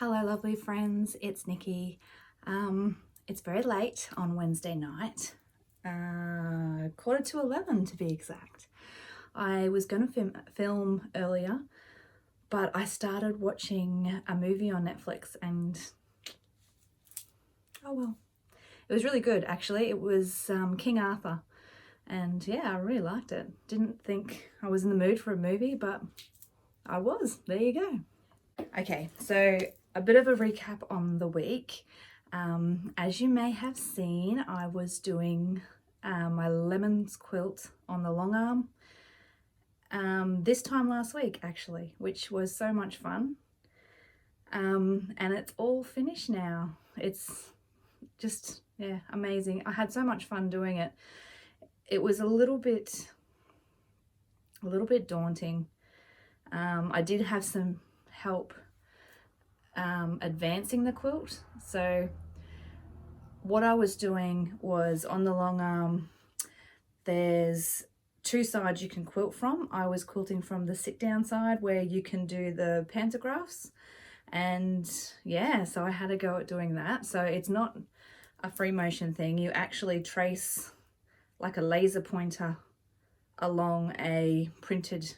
Hello lovely friends, it's Nikki. It's very late on Wednesday night, 11:15 to be exact. I was going to film earlier, but I started watching a movie on Netflix and oh well, it was really good actually. It was King Arthur, and yeah, I really liked it. Didn't think I was in the mood for a movie, but I was. There you go. Okay, so a bit of a recap on the week. As you may have seen, I was doing my lemons quilt on the long arm this time last week actually, which was so much fun. And it's all finished now. It's just, yeah, amazing. I had so much fun doing it. It was a little bit daunting. I did have some help advancing the quilt. So what I was doing was, on the long arm, there's two sides you can quilt from. I was quilting from the sit down side where you can do the pantographs, and yeah, so I had a go at doing that. So it's not a free motion thing. You actually trace like a laser pointer along a printed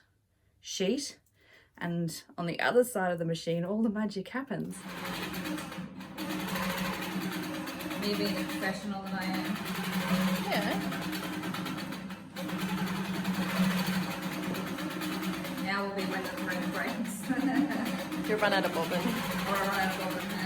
sheet, and on the other side of the machine all the magic happens. Me being a professional that I am. Yeah. Now will be when the thread breaks. You run out of bobbin. Or I run out of bobbin now.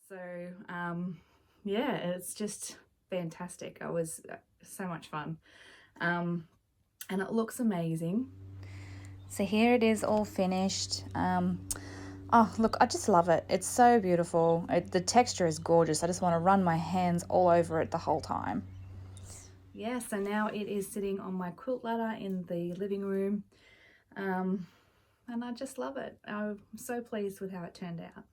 So yeah, it's just fantastic. It was so much fun, and it looks amazing. So here it is, all finished. Oh look, I just love it. It's so beautiful. The texture is gorgeous. I just want to run my hands all over it the whole time. Yeah, so now it is sitting on my quilt ladder in the living room, and I just love it. I'm so pleased with how it turned out.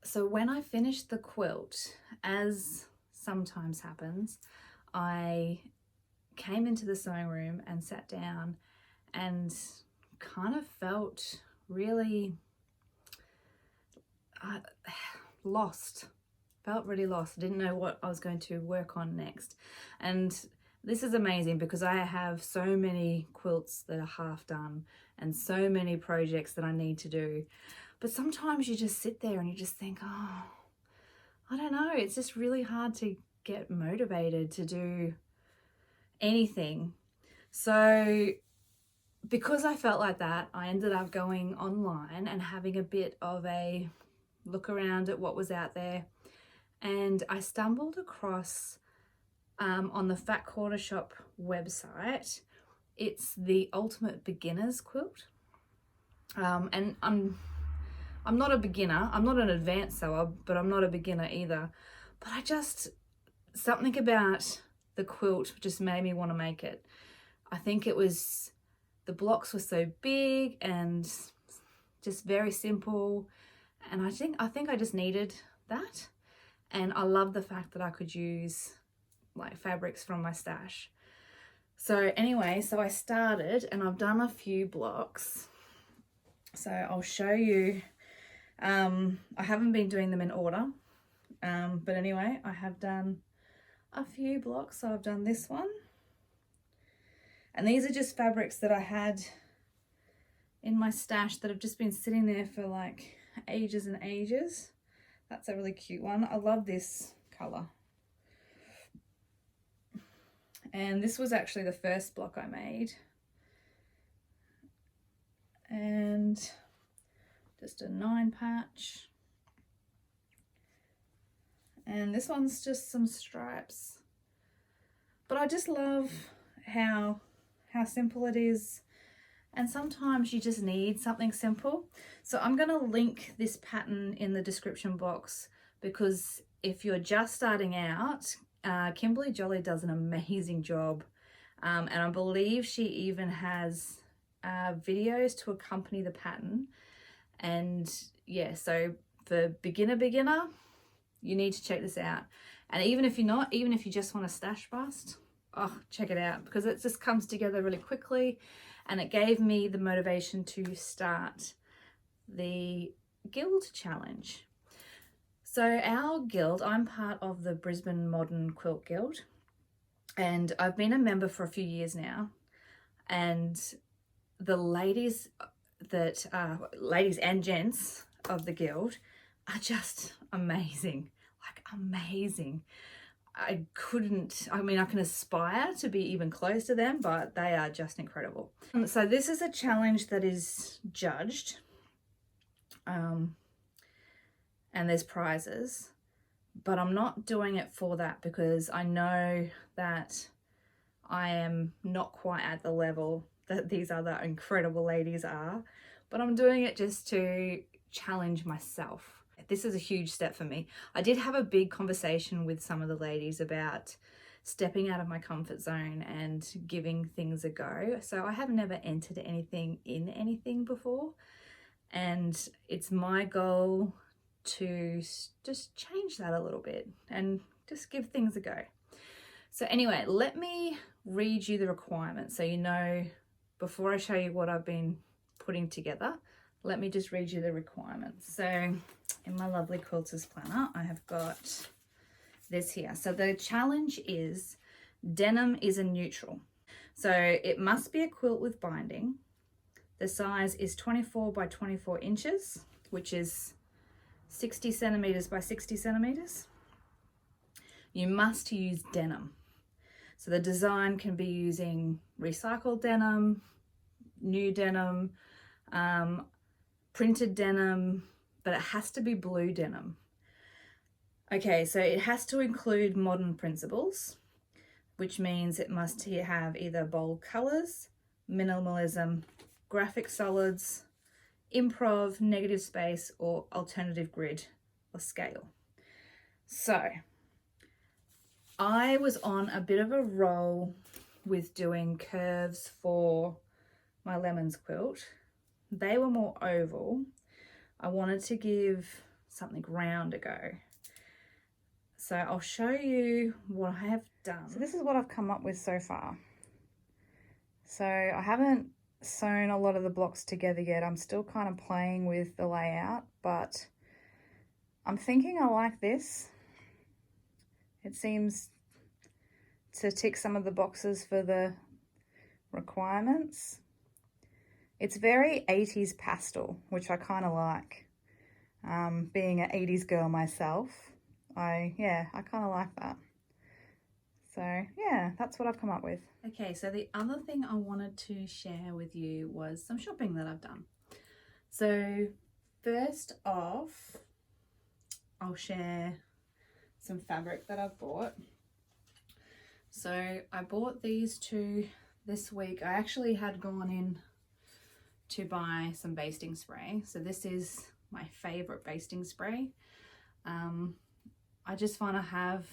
So when I finished the quilt, as sometimes happens, I came into the sewing room and sat down and kind of felt really lost. Felt really lost. I didn't know what I was going to work on next. And this is amazing because I have so many quilts that are half done and so many projects that I need to do. But sometimes you just sit there and you just think, oh, I don't know. It's just really hard to get motivated to do anything. So because I felt like that, I ended up going online and having a bit of a look around at what was out there. And I stumbled across on the Fat Quarter Shop website, it's the Ultimate Beginner's Quilt. And I'm not a beginner. I'm not an advanced sewer, but I'm not a beginner either. But something about the quilt just made me want to make it. I think it was, the blocks were so big and just very simple. And I think I just needed that. And I love the fact that I could use like fabrics from my stash. So anyway, so I started and I've done a few blocks. So I'll show you. I haven't been doing them in order, but anyway, I have done a few blocks. So I've done this one, and these are just fabrics that I had in my stash that have just been sitting there for like ages and ages. That's a really cute one. I love this color. And this was actually the first block I made. And just a 9 patch. And this one's just some stripes. But I just love how simple it is. And sometimes you just need something simple. So I'm going to link this pattern in the description box because if you're just starting out, Kimberly Jolly does an amazing job. And I believe she even has videos to accompany the pattern. And yeah, so for beginner, you need to check this out. And even if you're not, even if you just want a stash bust, oh, check it out, because it just comes together really quickly. And it gave me the motivation to start the guild challenge. So our guild, I'm part of the Brisbane Modern Quilt Guild, and I've been a member for a few years now. And the ladies ladies and gents of the guild are just amazing, like amazing. I can aspire to be even close to them, but they are just incredible. So this is a challenge that is judged, and there's prizes, but I'm not doing it for that because I know that I am not quite at the level that these other incredible ladies are, but I'm doing it just to challenge myself. This is a huge step for me. I did have a big conversation with some of the ladies about stepping out of my comfort zone and giving things a go. So I have never entered anything before, and it's my goal to just change that a little bit and just give things a go. So anyway, let me read you the requirements so you know, before I show you what I've been putting together, let me just read you the requirements. So in my lovely quilter's planner, I have got this here. So the challenge is denim is a neutral. So it must be a quilt with binding. The size is 24 by 24 inches, which is 60 centimeters by 60 centimeters. You must use denim. So the design can be using recycled denim, new denim, printed denim, but it has to be blue denim. Okay, so it has to include modern principles, which means it must have either bold colors, minimalism, graphic solids, improv, negative space, or alternative grid or scale. So I was on a bit of a roll with doing curves for my lemons quilt. They were more oval. I wanted to give something round a go. So I'll show you what I have done. So this is what I've come up with so far. So I haven't sewn a lot of the blocks together yet. I'm still kind of playing with the layout, but I'm thinking I like this. It seems to tick some of the boxes for the requirements. It's very 80s pastel, which I kind of like. Being an 80s girl myself, I kind of like that. So yeah, that's what I've come up with. Okay, so the other thing I wanted to share with you was some shopping that I've done. So first off, I'll share some fabric that I've bought. So I bought these two this week. I actually had gone in to buy some basting spray. So this is my favorite basting spray. I just want to have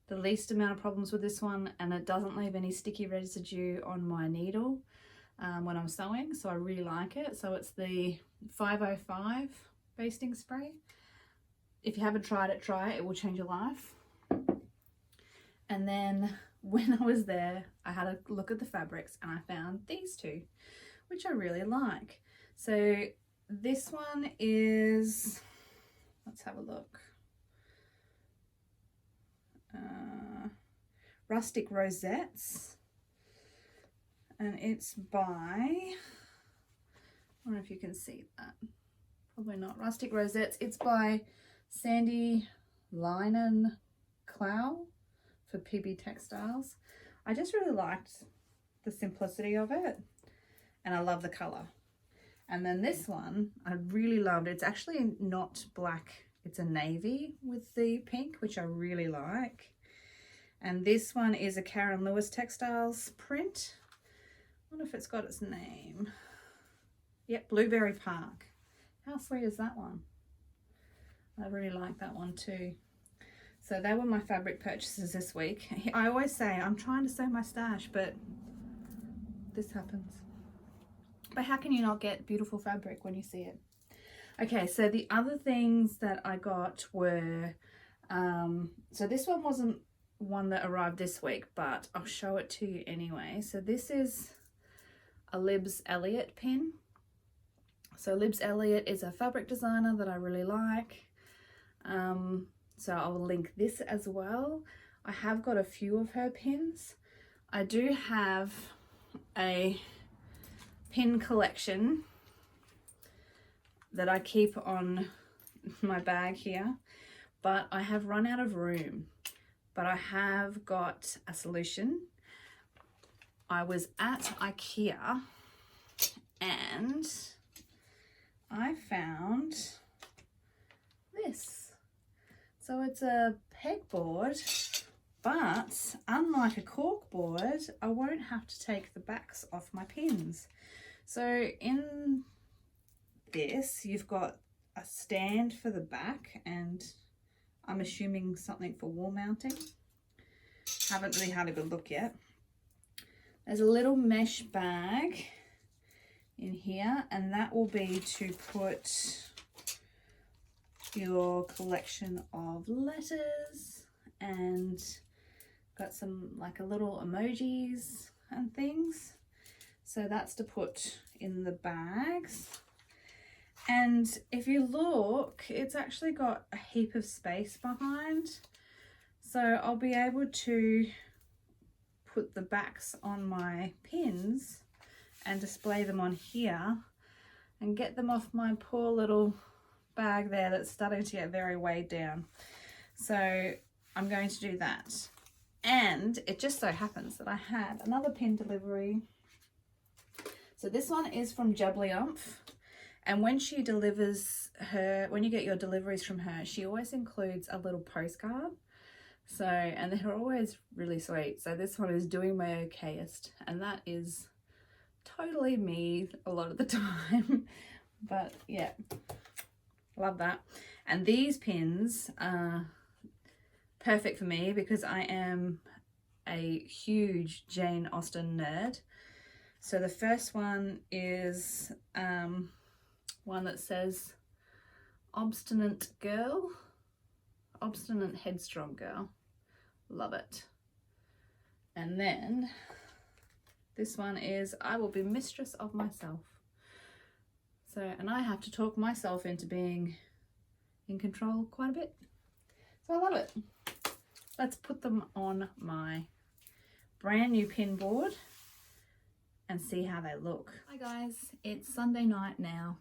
the least amount of problems with this one, and it doesn't leave any sticky residue on my needle when I'm sewing, so I really like it. So it's the 505 basting spray. If you haven't tried it, try it. It will change your life. And then when I was there, I had a look at the fabrics and I found these two, which I really like. So this one is, let's have a look. Rustic Rosettes, and it's by, I don't know if you can see that, probably not. Rustic Rosettes, it's by Sandy Linen Clow for PB Textiles. I just really liked the simplicity of it, and I love the color. And then this one I really loved. It's actually not black, it's a navy with the pink, which I really like. And this one is a Karen Lewis Textiles print. I wonder if it's got its name. Yep, Blueberry Park. How sweet is that one? I really like that one too. So they were my fabric purchases this week. I always say I'm trying to sew my stash, but this happens. But how can you not get beautiful fabric when you see it? Okay, so the other things that I got were, so this one wasn't one that arrived this week, but I'll show it to you anyway. So this is a Libs Elliott pin. So Libs Elliott is a fabric designer that I really like. So I'll link this as well. I have got a few of her pins. I do have a pin collection that I keep on my bag here, but I have run out of room. But I have got a solution. I was at IKEA and I found this. So it's a pegboard, but unlike a corkboard, I won't have to take the backs off my pins. So in this, you've got a stand for the back, and I'm assuming something for wall mounting. Haven't really had a good look yet. There's a little mesh bag in here, and that will be to put your collection of letters, and got some like a little emojis and things. So that's to put in the bags. And if you look, it's actually got a heap of space behind. So I'll be able to put the backs on my pins and display them on here and get them off my poor little bag there that's starting to get very weighed down. So I'm going to do that. And it just so happens that I had another pin delivery. So this one is from Jubblyumph. And when she delivers when you get your deliveries from her, she always includes a little postcard. So, and they're always really sweet. So this one is doing my okayest, and that is totally me a lot of the time. But yeah, love that. And these pins are perfect for me because I am a huge Jane Austen nerd. So the first one is one that says obstinate girl, obstinate headstrong girl. Love it. And then this one is I will be mistress of myself. So, and I have to talk myself into being in control quite a bit. So I love it. Let's put them on my brand new pin board and see how they look. Hi guys, it's Sunday night now.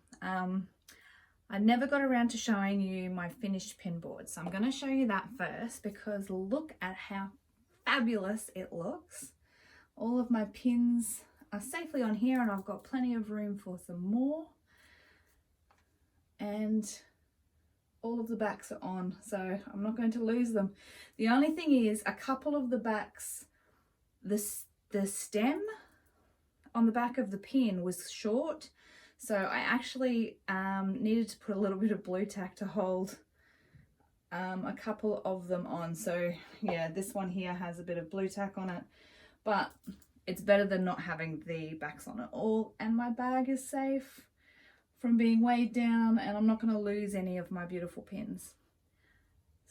I never got around to showing you my finished pin board, so I'm going to show you that first because look at how fabulous it looks. All of my pins are safely on here and I've got plenty of room for some more. And all of the backs are on, so I'm not going to lose them. The only thing is a couple of the backs, the stem on the back of the pin was short. So I actually needed to put a little bit of blue tack to hold a couple of them on. So yeah, this one here has a bit of blue tack on it, but it's better than not having the backs on at all. And my bag is safe from being weighed down, and I'm not going to lose any of my beautiful pins.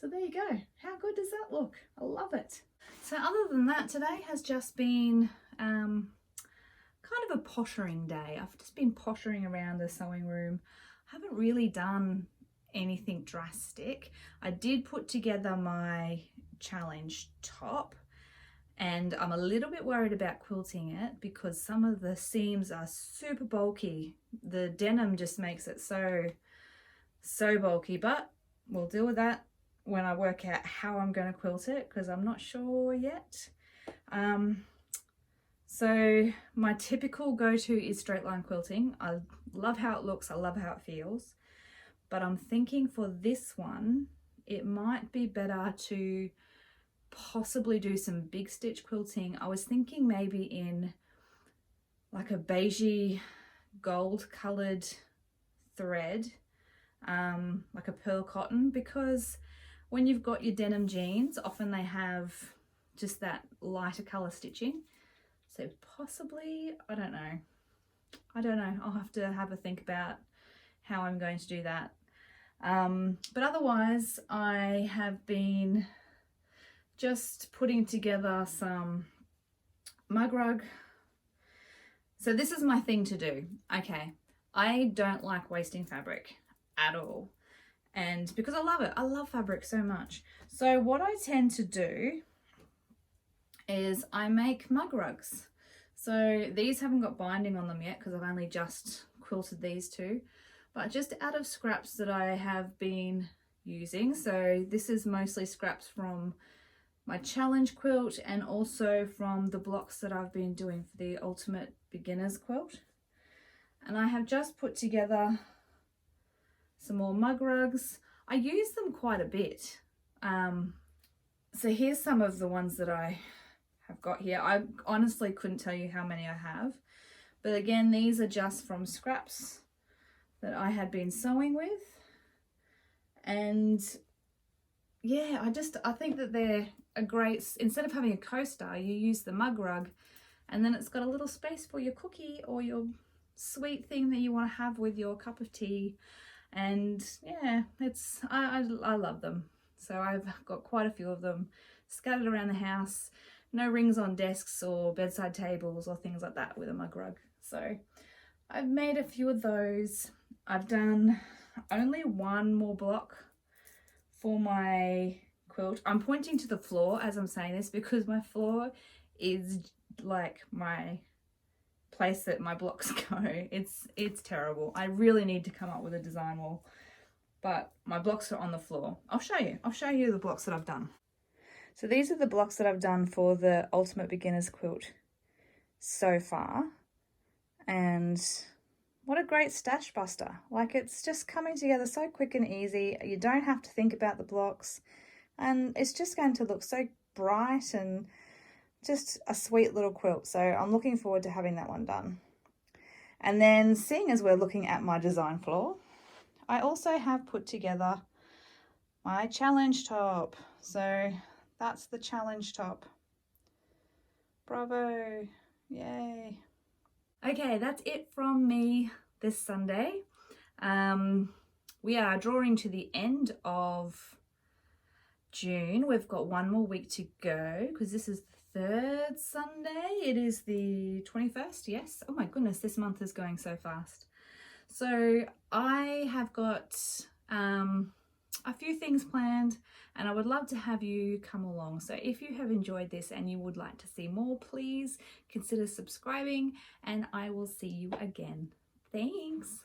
So there you go. How good does that look? I love it. So other than that, today has just been kind of a pottering day. I've just been pottering around the sewing room. I haven't really done anything drastic. I did put together my challenge top, and I'm a little bit worried about quilting it because some of the seams are super bulky. The denim just makes it so bulky, but we'll deal with that when I work out how I'm going to quilt it because I'm not sure yet. So my typical go-to is straight line quilting. I love how it looks, I love how it feels, but I'm thinking for this one it might be better to possibly do some big stitch quilting. I was thinking maybe in like a beigey gold colored thread, like a pearl cotton, because when you've got your denim jeans, often they have just that lighter colour stitching. So possibly, I don't know. I'll have a think about how I'm going to do that. But otherwise, I have been just putting together some mug rug. So this is my thing to do. Okay, I don't like wasting fabric at all. And because I love it, I love fabric so much. So what I tend to do is I make mug rugs. So these haven't got binding on them yet because I've only just quilted these two, but just out of scraps that I have been using. So this is mostly scraps from my challenge quilt and also from the blocks that I've been doing for the ultimate beginners quilt. And I have just put together some more mug rugs. I use them quite a bit. So here's some of the ones that I have got here. I honestly couldn't tell you how many I have, but again, these are just from scraps that I had been sewing with. And yeah, I think that they're a great, instead of having a coaster, you use the mug rug and then it's got a little space for your cookie or your sweet thing that you want to have with your cup of tea. And yeah, I love them. So I've got quite a few of them scattered around the house. No rings on desks or bedside tables or things like that with a mug rug. So I've made a few of those. I've done only one more block for my quilt. I'm pointing to the floor as I'm saying this because my floor is like my place that my blocks go. It's terrible. I really need to come up with a design wall, but my blocks are on the floor. I'll show you the blocks that I've done. So these are the blocks that I've done for the ultimate beginners quilt so far, and what a great stash buster. Like, it's just coming together so quick and easy. You don't have to think about the blocks, and it's just going to look so bright and just a sweet little quilt. So I'm looking forward to having that one done. And then, seeing as we're looking at my design floor, I also have put together my challenge top. So that's the challenge top. Bravo, yay. Okay, that's it from me this Sunday. We are drawing to the end of June. We've got one more week to go because this is the third Sunday. It is the 21st, yes. Oh my goodness, this month is going so fast. So I have got a few things planned and I would love to have you come along. So if you have enjoyed this and you would like to see more, please consider subscribing and I will see you again. Thanks.